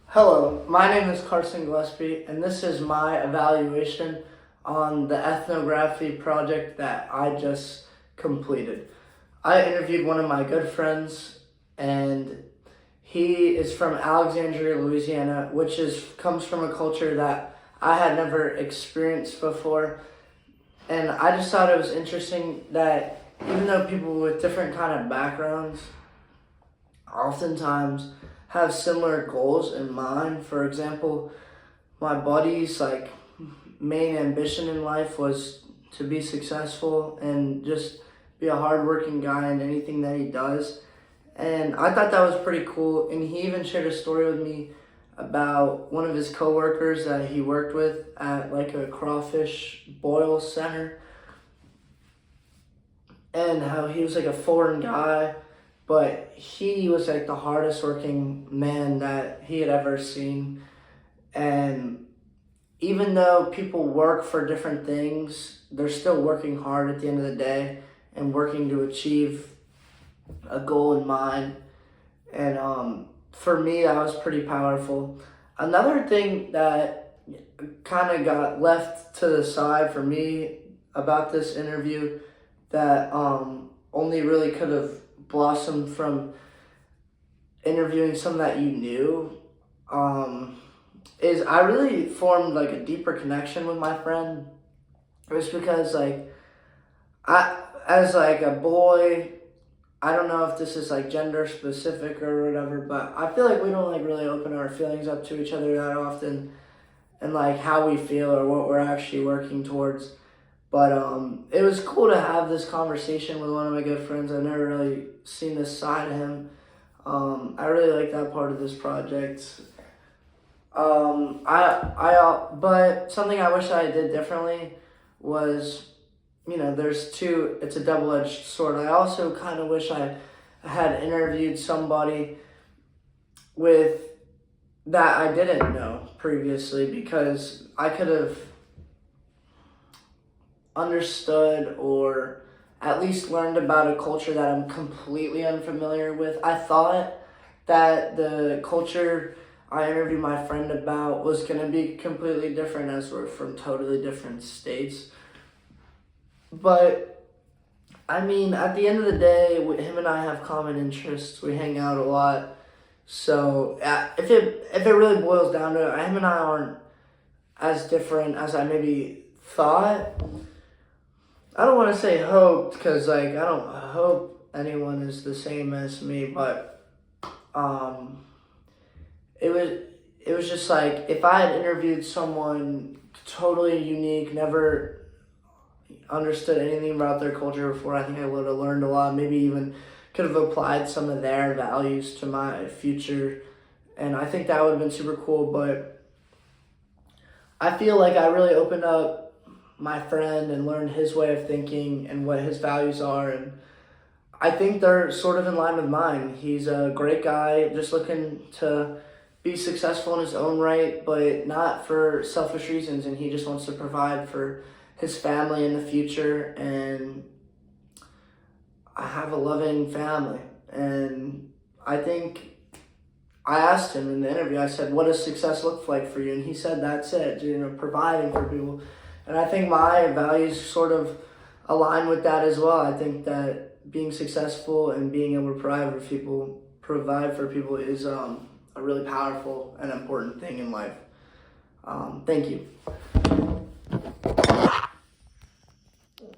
Hello, my name is Carson Gillespie, and this is my evaluation on the ethnography project that I just completed. I interviewed one of my good friends, and he is from Alexandria, Louisiana, which comes from a culture that I had never experienced before. And I just thought it was interesting that even though people with different kind of backgrounds oftentimes have similar goals in mind. For example, my buddy's main ambition in life was to be successful and just be a hardworking guy in anything that he does. And I thought that was pretty cool. And he even shared a story with me about one of his coworkers that he worked with at a crawfish boil center, and how he was a foreign guy, but he was the hardest working man that he had ever seen. And even though people work for different things, they're still working hard at the end of the day and working to achieve a goal in mind. And for me, that was pretty powerful. Another thing that kind of got left to the side for me about this interview that only really could have blossomed from interviewing someone that you knew is I really formed a deeper connection with my friend. It was because I, as a boy, I don't know if this is gender specific or whatever, but I feel we don't really open our feelings up to each other that often, and how we feel or what we're actually working towards. But it was cool to have this conversation with one of my good friends. I've never really seen this side of him. I really like that part of this project. But something I wish I did differently was, it's a double-edged sword. I also kind of wish I had interviewed somebody that I didn't know previously, because I could have understood or at least learned about a culture that I'm completely unfamiliar with. I thought that the culture I interviewed my friend about was going to be completely different, as we're from totally different states. But at the end of the day, him and I have common interests. We hang out a lot. So if it really boils down to it, him and I aren't as different as I maybe thought. I don't want to say hoped, because I don't hope anyone is the same as me, but it was just if I had interviewed someone totally unique, never understood anything about their culture before, I think I would have learned a lot, maybe even could have applied some of their values to my future, and I think that would have been super cool. But I feel I really opened up my friend and learned his way of thinking and what his values are, and I think they're sort of in line with mine. He's a great guy, just looking to be successful in his own right, but not for selfish reasons, and he just wants to provide for his family in the future. And I have a loving family, and I think I asked him in the interview, I said, what does success look like for you? And he said, that's it, providing for people. And I think my values sort of align with that as well. I think that being successful and being able to provide for people is a really powerful and important thing in life. Thank you.